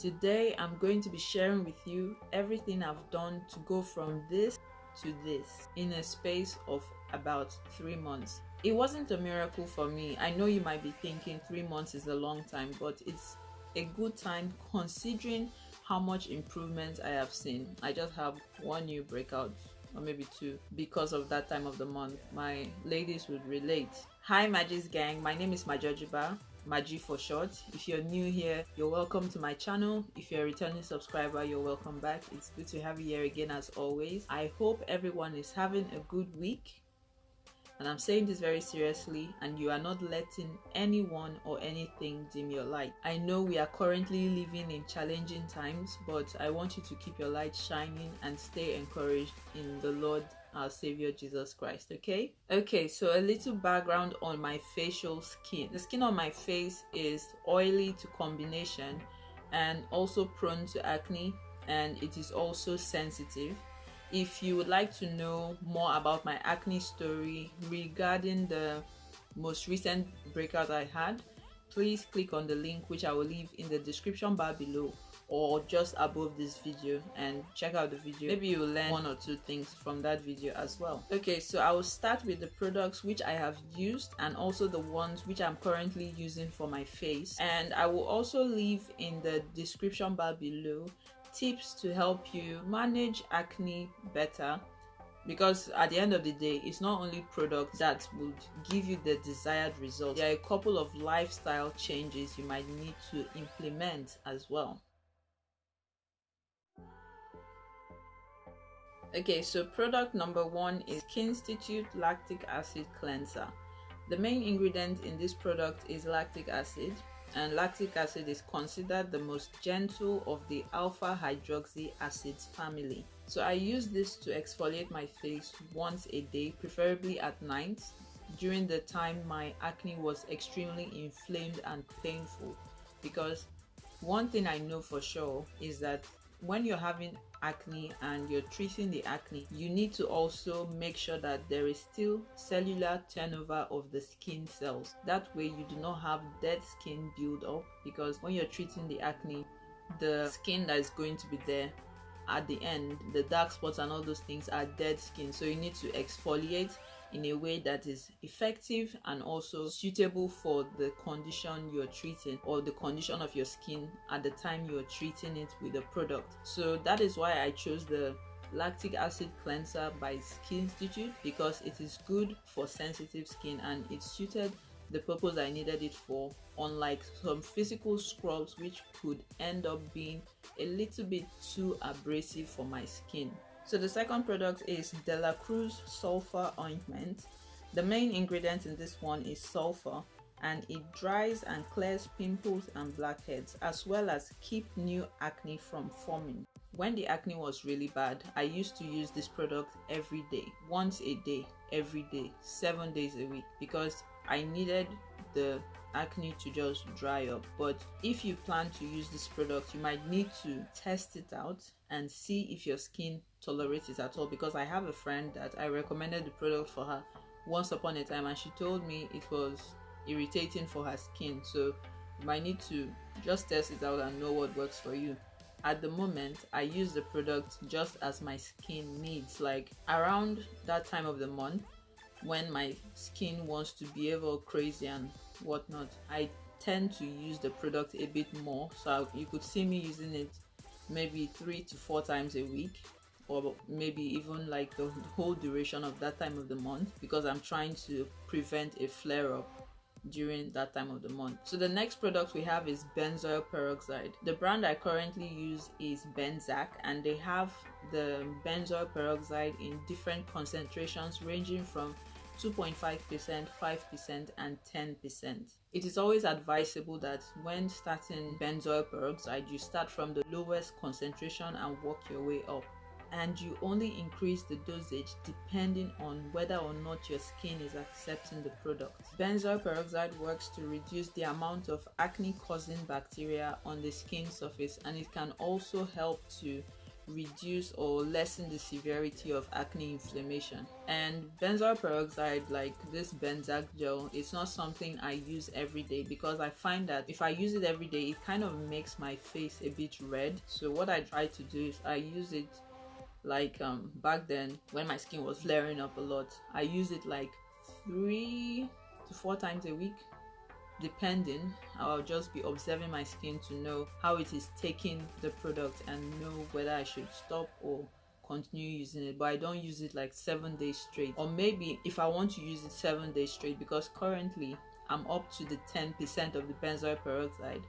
Today I'm going to be sharing with you everything I've done to go from this to this in a space of about 3 months. It wasn't a miracle for me. I know you might be thinking 3 months is a long time, but it's a good time considering how much improvement I have seen. I just have one new breakout, or maybe two, because of that time of the month. My ladies would relate. Hi Magis gang, my name is Majojiba, Maji for short. If you're new here, you're welcome to my channel. If you're a returning subscriber, you're welcome back. It's good to have you here again as always. I hope everyone is having a good week. And I'm saying this very seriously, and you are not letting anyone or anything dim your light. I know we are currently living in challenging times, but I want you to keep your light shining and stay encouraged in the Lord our Savior Jesus Christ, okay? Okay, so a little background on my facial skin. The skin on my face is oily to combination and also prone to acne, and it is also sensitive. If you would like to know more about my acne story regarding the most recent breakout I had, please click on the link which I will leave in the description bar below or just above this video and check out the video. Maybe you'll learn one or two things from that video as well. Okay, so I will start with the products which I have used and also the ones which I'm currently using for my face, and I will also leave in the description bar below tips to help you manage acne better, because at the end of the day, it's not only products that would give you the desired results. There are a couple of lifestyle changes you might need to implement as well. Okay, so product number one is Skinstitut lactic acid cleanser. The main ingredient in this product is lactic acid, and lactic acid is considered the most gentle of the alpha hydroxy acids family. So I use this to exfoliate my face once a day, preferably at night, during the time my acne was extremely inflamed and painful. Because one thing I know for sure is that when you're having acne and you're treating the acne, you need to also make sure that there is still cellular turnover of the skin cells. That way you do not have dead skin build up, because when you're treating the acne, the skin that is going to be there at the end, the dark spots and all those things, are dead skin. So you need to exfoliate in a way that is effective and also suitable for the condition you're treating or the condition of your skin at the time you're treating it with the product. So that is why I chose the lactic acid cleanser by Skinstitut, because it is good for sensitive skin and it suited the purpose I needed it for, unlike some physical scrubs which could end up being a little bit too abrasive for my skin. So the second product is Dela Cruz sulfur ointment. The main ingredient in this one is sulfur, and it dries and clears pimples and blackheads, as well as keep new acne from forming. When the acne was really bad, I used to use this product every day, once a day, every day, 7 days a week, because I needed the acne to just dry up. But if you plan to use this product, you might need to test it out and see if your skin tolerates it at all, because I have a friend that I recommended the product for her once upon a time and she told me it was irritating for her skin. So you might need to just test it out and know what works for you. At the moment, I use the product just as my skin needs, like around that time of the month when my skin wants to behave all crazy and whatnot, I tend to use the product a bit more. So you could see me using it maybe 3 to 4 times a week, or maybe even like the whole duration of that time of the month, because I'm trying to prevent a flare-up during that time of the month. So the next product we have is Benzoyl peroxide. The brand I currently use is Benzac, and they have the benzoyl peroxide in different concentrations ranging from 2.5%, 5%, and 10%. It is always advisable that when starting benzoyl peroxide, you start from the lowest concentration and work your way up, and you only increase the dosage depending on whether or not your skin is accepting the product. Benzoyl peroxide works to reduce the amount of acne causing bacteria on the skin surface, and it can also help to reduce or lessen the severity of acne inflammation. And benzoyl peroxide, like this Benzac gel, it's not something I use every day because I find that if I use it every day, it kind of makes my face a bit red. So what I try to do is I use it like back then when my skin was flaring up a lot. I use it like 3 to 4 times a week, depending. I'll just be observing my skin to know how it is taking the product and know whether I should stop or continue using it. But I don't use it like 7 days straight, or maybe if I want to use it 7 days straight, because currently I'm up to the 10% of the benzoyl peroxide.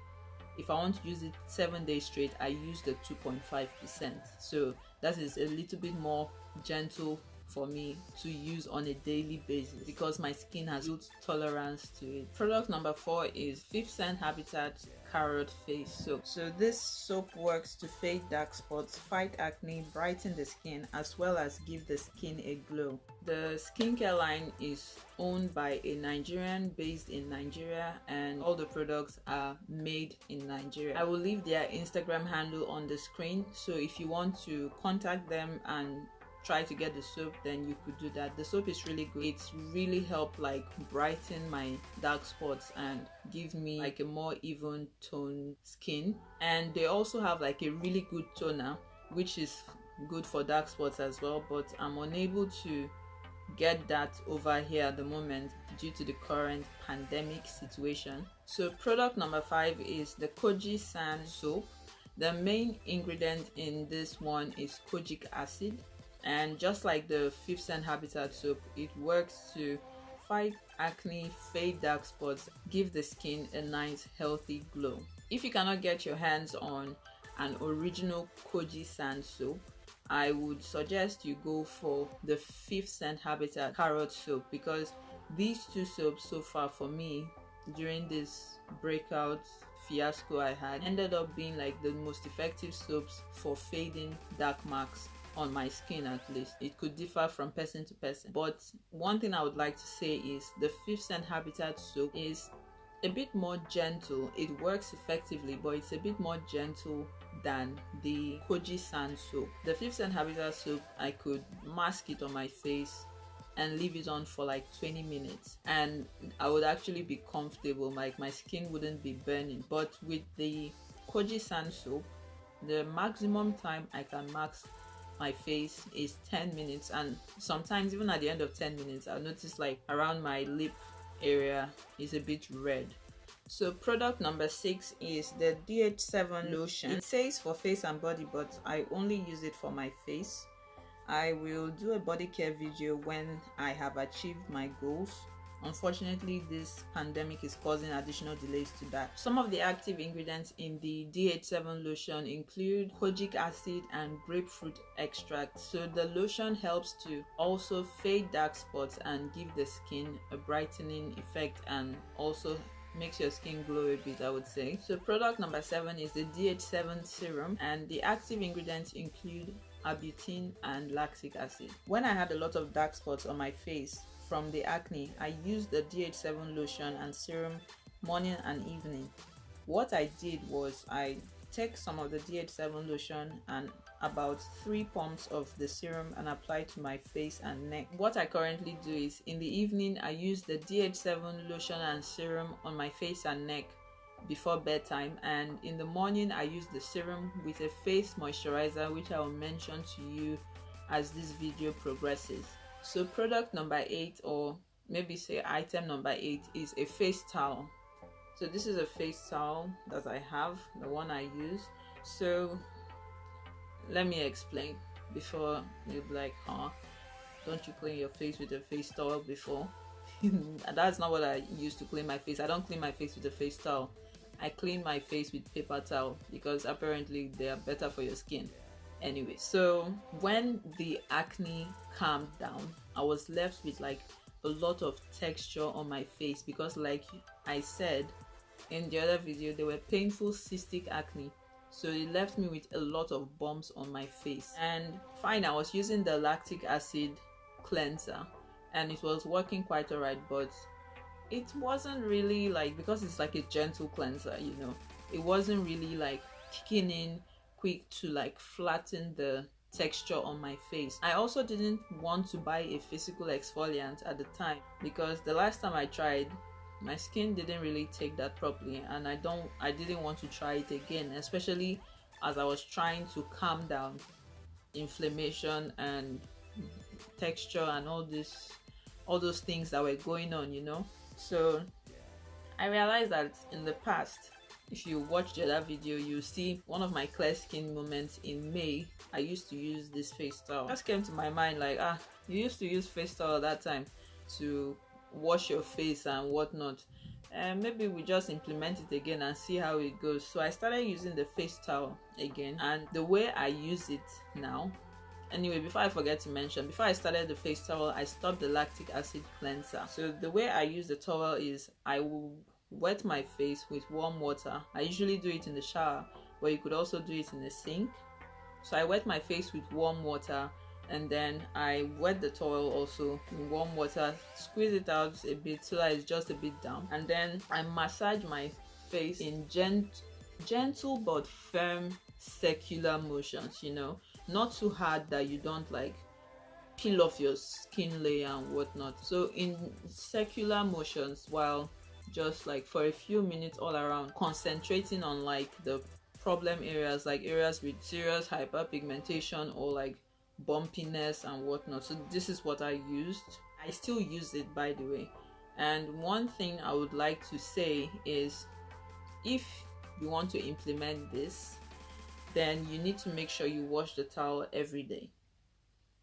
If I want to use it 7 days straight, I use the 2.5%. So that is a little bit more gentle for me to use on a daily basis because my skin has built tolerance to it. Product number 4 is 5th Sense Habitat Carrot Face Soap. So this soap works to fade dark spots, fight acne, brighten the skin, as well as give the skin a glow. The skincare line is owned by a Nigerian based in Nigeria, and all the products are made in Nigeria. I will leave their Instagram handle on the screen, so if you want to contact them and try to get the soap, then you could do that. The soap is really good. It's really helped like brighten my dark spots and give me like a more even toned skin. And they also have like a really good toner which is good for dark spots as well, but I'm unable to get that over here at the moment due to the current pandemic situation. So product number 5 is the Kojie Sand Soap. The main ingredient in this one is kojic acid, and just like the 5th Sense Habitat soap, it works to fight acne, fade dark spots, give the skin a nice healthy glow. If you cannot get your hands on an original Kojie Sand soap, I would suggest you go for the 5th Sense Habitat Carrot Soap, because these two soaps so far for me during this breakout fiasco I had ended up being like the most effective soaps for fading dark marks on my skin. At least it could differ from person to person, but one thing I would like to say is the 5th Sense Habitat soap is a bit more gentle. It works effectively, but it's a bit more gentle than the Kojie Sand soap. The 5th Sense Habitat soap, I could mask it on my face and leave it on for like 20 minutes and I would actually be comfortable, like my skin wouldn't be burning. But with the Kojie Sand soap, the maximum time I can mask my face is 10 minutes, and sometimes even at the end of 10 minutes I'll notice like around my lip area is a bit red. So product number 6 is the DH7 lotion. It says for face and body, but I only use it for my face. I will do a body care video when I have achieved my goals. Unfortunately, this pandemic is causing additional delays to that. Some of the active ingredients in the DH7 lotion include kojic acid and grapefruit extract. So the lotion helps to also fade dark spots and give the skin a brightening effect, and also makes your skin glow a bit, I would say. So product number 7 is the DH7 serum, and the active ingredients include arbutin and lactic acid. When I had a lot of dark spots on my face from the acne, I used the DH7 lotion and serum morning and evening. What I did was I take some of the DH7 lotion and about 3 pumps of the serum and apply to my face and neck. What I currently do is in the evening I use the DH7 lotion and serum on my face and neck before bedtime, and in the morning I use the serum with a face moisturizer, which I will mention to you as this video progresses. So product number 8, or maybe say item number 8, is a face towel. So this is a face towel that I have, the one I use. So let me explain before you'll be like, huh, don't you clean your face with a face towel before? That's not what I use to clean my face. I don't clean my face with a face towel. I clean my face with paper towel because apparently they are better for your skin. Anyway, so when the acne calmed down, I was left with like a lot of texture on my face because, like I said in the other video, they were painful cystic acne. So it left me with a lot of bumps on my face. And fine, I was using the lactic acid cleanser and it was working quite alright, but it wasn't really like, because it's like a gentle cleanser, you know, it wasn't really like kicking in quick to like flatten the texture on my face. I also didn't want to buy a physical exfoliant at the time because the last time I tried, my skin didn't really take that properly, and I didn't want to try it again, especially as I was trying to calm down inflammation and texture and all those things that were going on, you know. So I realized that in the past, if you watch the other video, you see one of my clear skin moments in May. I used to use this face towel. It just came to my mind like, you used to use face towel that time to wash your face and whatnot, and maybe we just implement it again and see how it goes. So I started using the face towel again, and the way I use it now, anyway, before I forget to mention, before I started the face towel, I stopped the lactic acid cleanser. So the way I use the towel is I will wet my face with warm water. I usually do it in the shower, but you could also do it in the sink. So I wet my face with warm water, and then I wet the towel also in warm water, squeeze it out a bit so that it's just a bit damp, and then I massage my face in gentle but firm circular motions, you know, not too hard that you don't like peel off your skin layer and whatnot. So in circular motions, while just like for a few minutes all around, concentrating on like the problem areas, like areas with serious hyperpigmentation or like bumpiness and whatnot. So this is what I used. I still use it, by the way. And one thing I would like to say is, if you want to implement this, then you need to make sure you wash the towel every day.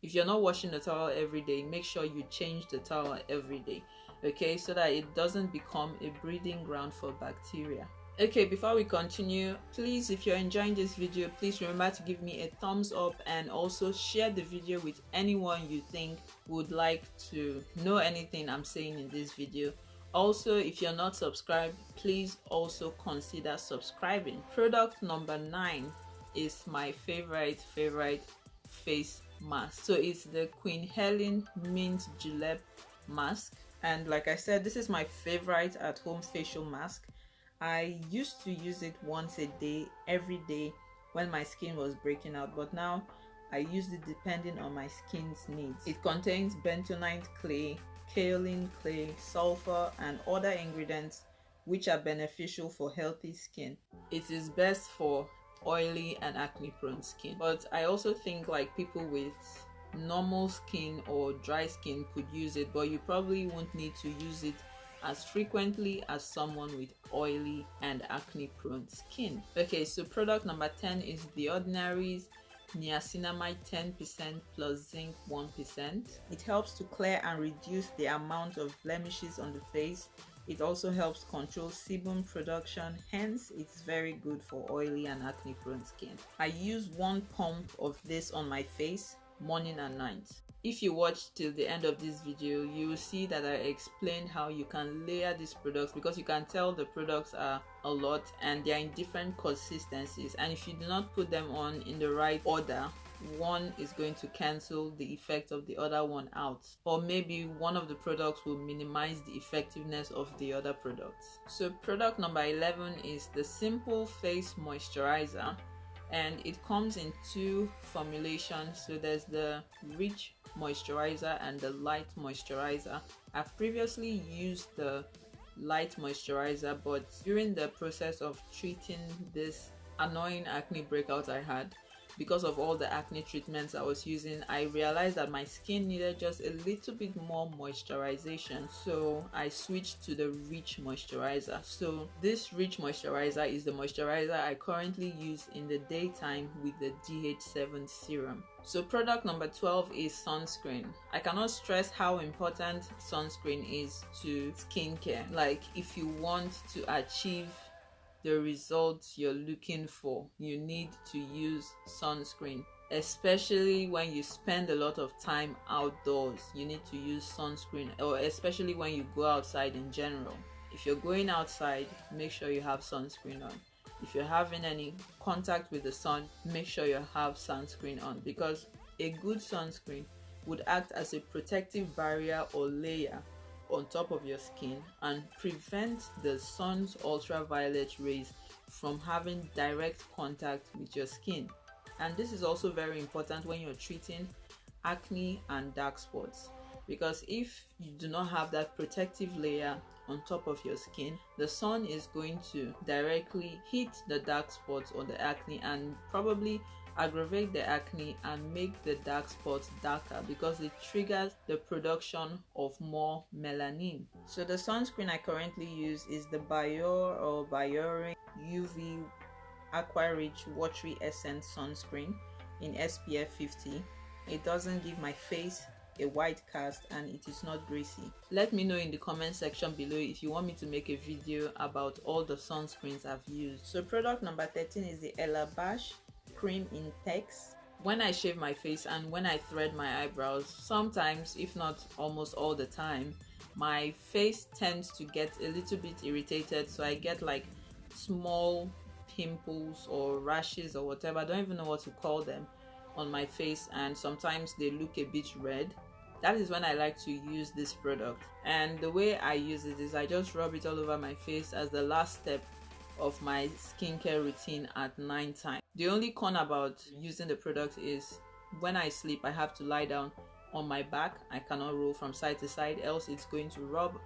If you're not washing the towel every day, make sure you change the towel every day, okay, so that it doesn't become a breeding ground for bacteria. Okay, before we continue, please, if you're enjoying this video, please remember to give me a thumbs up and also share the video with anyone you think would like to know anything I'm saying in this video. Also, if you're not subscribed, please also consider subscribing. Product number 9 is my favorite face mask. So it's the Queen Helene Mint Julep mask, and like I said, this is my favorite at home facial mask. I used to use it once a day, every day, when my skin was breaking out, but now I use it depending on my skin's needs. It contains bentonite clay, kaolin clay, sulfur, and other ingredients which are beneficial for healthy skin. It is best for oily and acne prone skin, but I also think like people with normal skin or dry skin could use it, but you probably won't need to use it as frequently as someone with oily and acne prone skin. Okay, so product number 10 is The Ordinary's niacinamide 10% plus zinc 1%. It helps to clear and reduce the amount of blemishes on the face. It also helps control sebum production, hence it's very good for oily and acne prone skin. I use 1 pump of this on my face morning and night. If you watch till the end of this video, you will see that I explained how you can layer these products, because you can tell the products are a lot and they are in different consistencies, and if you do not put them on in the right order, one is going to cancel the effect of the other one out, or maybe one of the products will minimize the effectiveness of the other products. So product number 11 is the Simple Face Moisturizer, and it comes in 2 formulations. So there's the Rich Moisturizer and the Light Moisturizer. I've previously used the Light Moisturizer, but during the process of treating this annoying acne breakout I had, because of all the acne treatments I was using, I realized that my skin needed just a little bit more moisturization, so I switched to the Rich Moisturizer. So this Rich Moisturizer is the moisturizer I currently use in the daytime with the DH7 serum. So product number 12 is sunscreen. I cannot stress how important sunscreen is to skincare. Like, if you want to achieve the results you're looking for, you need to use sunscreen, especially when you spend a lot of time outdoors. You need to use sunscreen, or especially when you go outside in general. If you're going outside, make sure you have sunscreen on. If you're having any contact with the sun, make sure you have sunscreen on, because a good sunscreen would act as a protective barrier or layer on top of your skin and prevent the sun's ultraviolet rays from having direct contact with your skin. And this is also very important when you're treating acne and dark spots, because if you do not have that protective layer on top of your skin, the sun is going to directly hit the dark spots or the acne and probably aggravate the acne and make the dark spots darker, because it triggers the production of more melanin. So the sunscreen I currently use is the Biorin UV Aqua Rich Watery Essence Sunscreen in SPF 50. It doesn't give my face a white cast and it is not greasy. Let me know in the comment section below if you want me to make a video about all the sunscreens I've used. So product number 13 is the Ella Bash Cream Intex. When I shave my face and when I thread my eyebrows, sometimes, if not almost all the time, my face tends to get a little bit irritated, so I get like small pimples or rashes or whatever, I don't even know what to call them, on my face, and sometimes they look a bit red. That is when I like to use this product, and the way I use it is I just rub it all over my face as the last step of my skincare routine at night time. The only con about using the product is when I sleep I have to lie down on my back. I cannot roll from side to side, else it's going to rub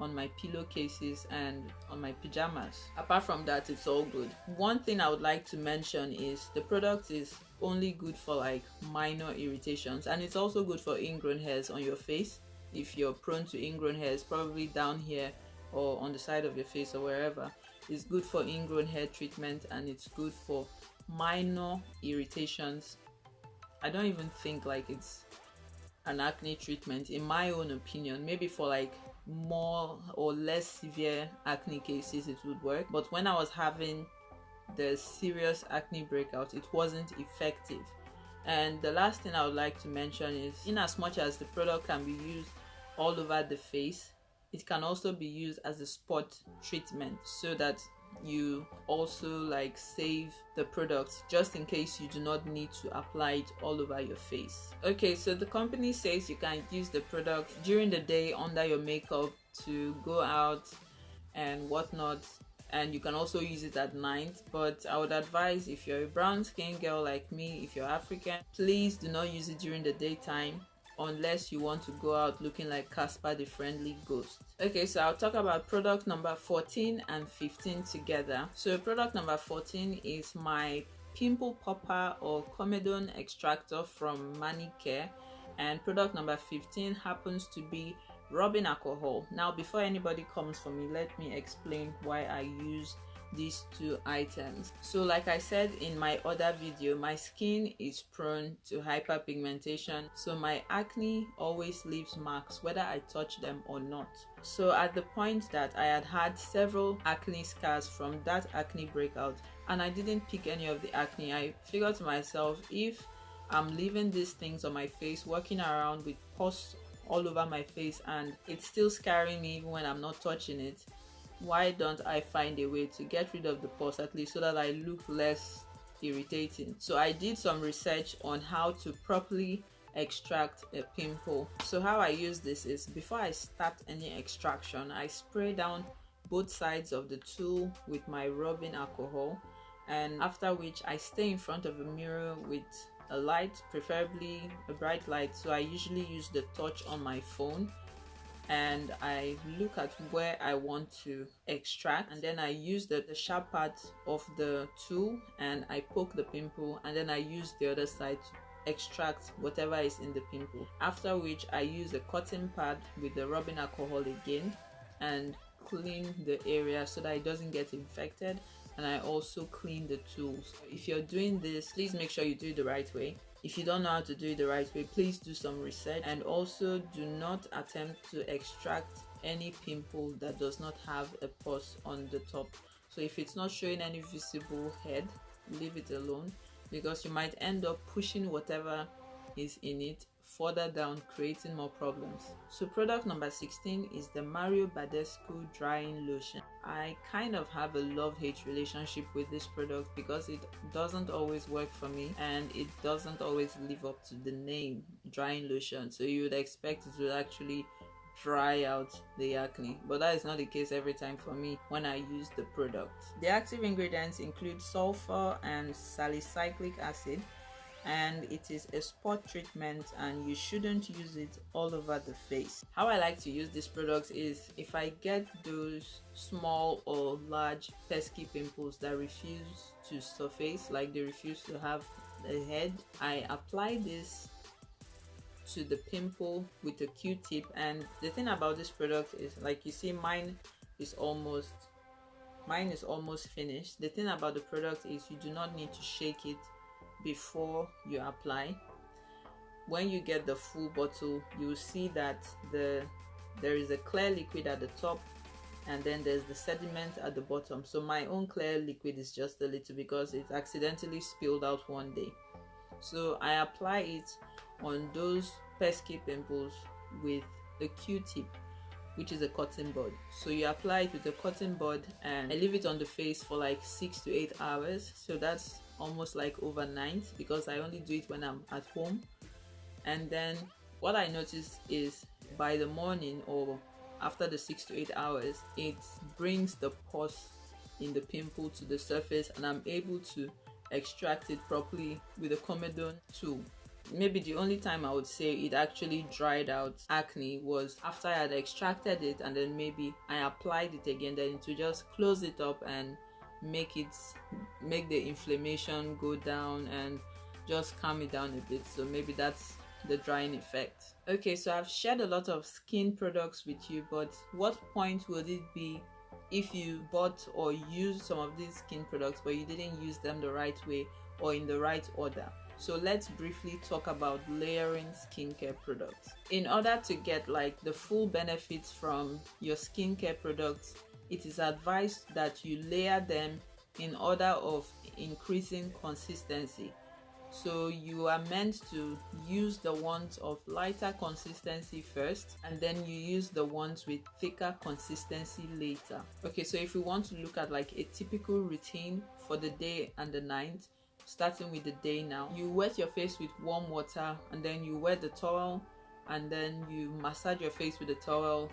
on my pillowcases and on my pajamas. Apart from that, it's all good. One thing I would like to mention is the product is only good for like minor irritations, and it's also good for ingrown hairs on your face. If you're prone to ingrown hairs, probably down here or on the side of your face or wherever, it's good for ingrown hair treatment, and it's good for minor irritations. I don't even think like it's an acne treatment in my own opinion. Maybe for like more or less severe acne cases it would work, but when I was having the serious acne breakout, it wasn't effective. And the last thing I would like to mention is, in as much as the product can be used all over the face, it can also be used as a spot treatment, so that you also like save the product just in case you do not need to apply it all over your face. Okay, so the company says you can use the product during the day under your makeup to go out and whatnot, and you can also use it at night. But I would advise, if you're a brown skin girl like me, if you're African, please do not use it during the daytime unless you want to go out looking like Casper the Friendly Ghost. Okay, so I'll talk about product number 14 and 15 together. So product number 14 is my pimple popper or comedone extractor from Manicare, and product number 15 happens to be rubbing alcohol. Now, before anybody comes for me, let me explain why I use these two items. So like I said in my other video, my skin is prone to hyperpigmentation, so my acne always leaves marks whether I touch them or not. So at the point that I had several acne scars from that acne breakout and I didn't pick any of the acne, I figured to myself, if I'm leaving these things on my face, walking around with pus all over my face, and it's still scarring me even when I'm not touching it, why don't I find a way to get rid of the pus, at least so that I look less irritating? So I did some research on how to properly extract a pimple. So how I use this is, before I start any extraction, I spray down both sides of the tool with my rubbing alcohol, and after which I stay in front of a mirror with a light, preferably a bright light. So I usually use the torch on my phone, and I look at where I want to extract, and then I use the sharp part of the tool and I poke the pimple, and then I use the other side to extract whatever is in the pimple. After which I use a cotton pad with the rubbing alcohol again and clean the area so that it doesn't get infected, and I also clean the tools. If you're doing this, please make sure you do it the right way. If you don't know how to do it the right way, please do some research, and also do not attempt to extract any pimple that does not have a pus on the top. So if it's not showing any visible head, leave it alone, because you might end up pushing whatever is in it further down, creating more problems. So product number 16 is the Mario Badescu drying lotion. I kind of have a love-hate relationship with this product because it doesn't always work for me, and it doesn't always live up to the name drying lotion. So you would expect it to actually dry out the acne, but that is not the case every time for me when I use the product. The active ingredients include sulfur and salicylic acid, and it is a spot treatment and you shouldn't use it all over the face. How I like to use this product is if I get those small or large pesky pimples that refuse to surface, like they refuse to have a head, I apply this to the pimple with a Q-tip. And the thing about this product is, like you see, mine is almost finished. The thing about the product is you do not need to shake it before you apply. When you get the full bottle, you'll see that there is a clear liquid at the top and then there's the sediment at the bottom. So my own clear liquid is just a little because it accidentally spilled out one day. So I apply it on those pesky pimples with a Q-tip, which is a cotton bud. So you apply it with a cotton bud and I leave it on the face for like 6 to 8 hours. So that's almost like overnight because I only do it when I'm at home. And then what I noticed is by the morning or after the 6 to 8 hours, it brings the pus in the pimple to the surface and I'm able to extract it properly with a comedone tool. Maybe the only time I would say it actually dried out acne was after I had extracted it and then maybe I applied it again, then to just close it up and make the inflammation go down and just calm it down a bit. So maybe that's the drying effect. Okay, so I've shared a lot of skin products with you, but what point would it be if you bought or used some of these skin products but you didn't use them the right way or in the right order? So let's briefly talk about layering skincare products. In order to get like the full benefits from your skincare products, it is advised that you layer them in order of increasing consistency. So you are meant to use the ones of lighter consistency first and then you use the ones with thicker consistency later. Okay, so if you want to look at like a typical routine for the day and the night, starting with the day now, you wet your face with warm water and then you wet the towel and then you massage your face with the towel,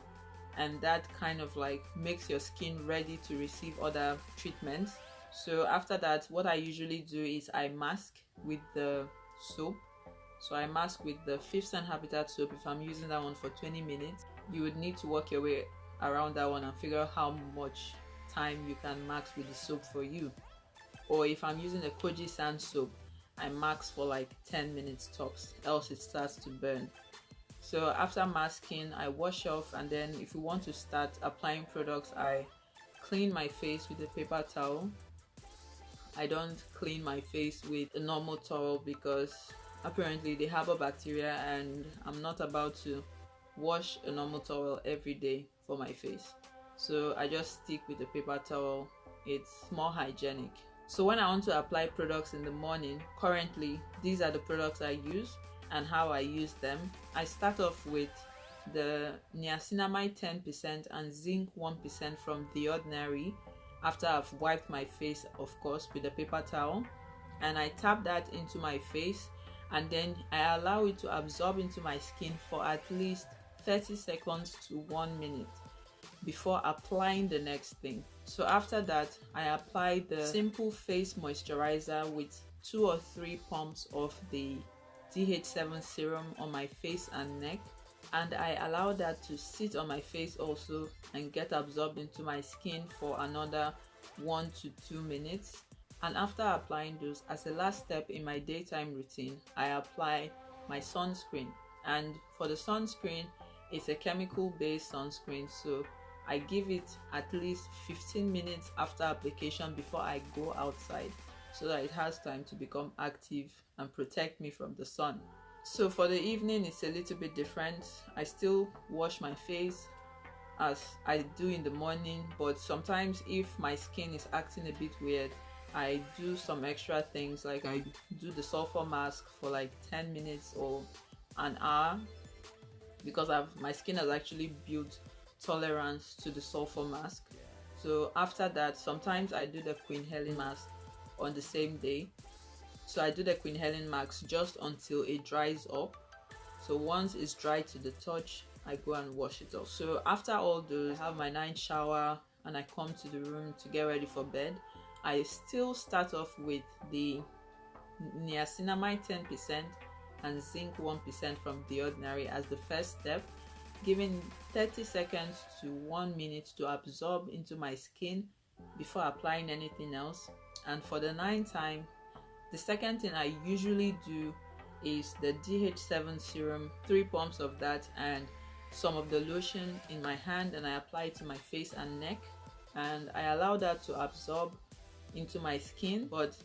and that kind of like makes your skin ready to receive other treatments. So after that, what I usually do is I mask with the soap. So I mask with the Fifth Sun Habitat soap. If I'm using that one for 20 minutes, you would need to work your way around that one and figure out how much time you can max with the soap for you. Or if I'm using a Kojie sand soap, I max for like 10 minutes tops, else it starts to burn. So after masking, I wash off, and then if you want to start applying products, I clean my face with a paper towel. I don't clean my face with a normal towel because apparently they harbor bacteria and I'm not about to wash a normal towel every day for my face. So I just stick with the paper towel. It's more hygienic. So when I want to apply products in the morning, currently these are the products I use and how I use them. I start off with the niacinamide 10% and zinc 1% from The Ordinary after I've wiped my face, of course, with a paper towel, and I tap that into my face and then I allow it to absorb into my skin for at least 30 seconds to 1 minute before applying the next thing. So after that, I apply the simple face moisturizer with 2 or 3 pumps of the DH7 serum on my face and neck, and I allow that to sit on my face also and get absorbed into my skin for another 1 to 2 minutes. And after applying those, as a last step in my daytime routine, I apply my sunscreen. And for the sunscreen, it's a chemical based sunscreen, so I give it at least 15 minutes after application before I go outside so that it has time to become active and protect me from the sun. So for the evening, it's a little bit different. I still wash my face as I do in the morning, but sometimes if my skin is acting a bit weird, I do some extra things, like I do the sulfur mask for like 10 minutes or an hour because my skin has actually built tolerance to the sulfur mask. So after that, sometimes I do the Queen Helene mask on the same day. So I do the Queen Helene mask just until it dries up. So once it's dry to the touch, I go and wash it off. So after all those, I have my night shower and I come to the room to get ready for bed. I still start off with the niacinamide 10% and zinc 1% from The Ordinary as the first step, giving 30 seconds to 1 minute to absorb into my skin before applying anything else. And for the night time, the second thing I usually do is the DH7 serum, 3 pumps of that and some of the lotion in my hand, and I apply it to my face and neck, and I allow that to absorb into my skin. But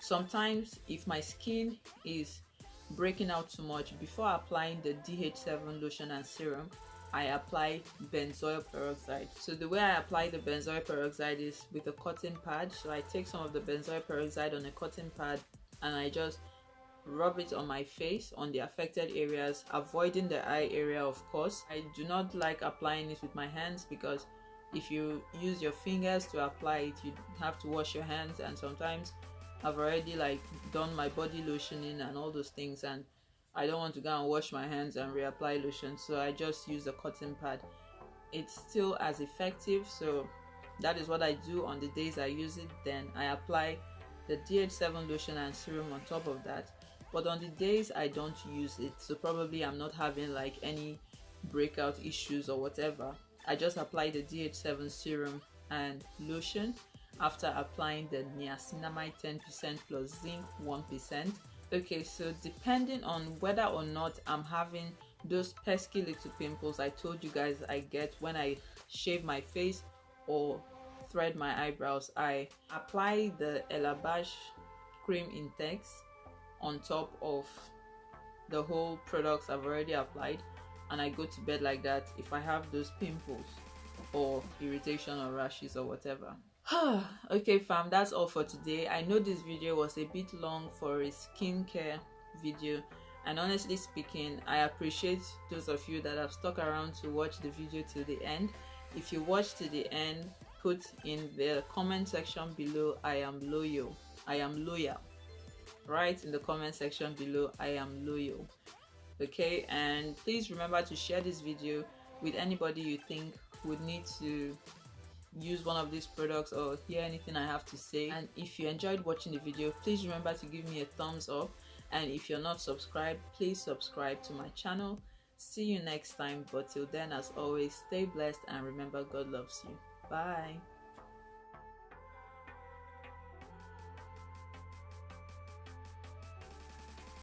sometimes if my skin is breaking out too much, before applying the DH7 lotion and serum, I apply benzoyl peroxide. So the way I apply the benzoyl peroxide is with a cotton pad. So I take some of the benzoyl peroxide on a cotton pad and I just rub it on my face, on the affected areas, avoiding the eye area, of course. I do not like applying it with my hands because if you use your fingers to apply it, you have to wash your hands, and sometimes I've already like done my body lotioning and all those things, and I don't want to go and wash my hands and reapply lotion, so I just use a cotton pad. It's still as effective, so that is what I do on the days I use it. Then I apply the DH7 lotion and serum on top of that. But on the days I don't use it, so probably I'm not having like any breakout issues or whatever, I just apply the DH7 serum and lotion after applying the niacinamide 10% plus zinc 1%. Okay, so depending on whether or not I'm having those pesky little pimples I told you guys I get when I shave my face or thread my eyebrows, I apply the Elabash cream Intex on top of the whole products I've already applied, and I go to bed like that if I have those pimples or irritation or rashes or whatever. Okay fam, that's all for today. I know this video was a bit long for a skincare video, and honestly speaking, I appreciate those of you that have stuck around to watch the video till the end. If you watched to the end, put in the comment section below I am loyal. Write in the comment section below I am loyal. Okay, and please remember to share this video with anybody you think would need to use one of these products or hear anything I have to say. And if you enjoyed watching the video, please remember to give me a thumbs up, and if you're not subscribed, please subscribe to my channel. See you next time, but till then, as always, stay blessed and remember God loves you. Bye.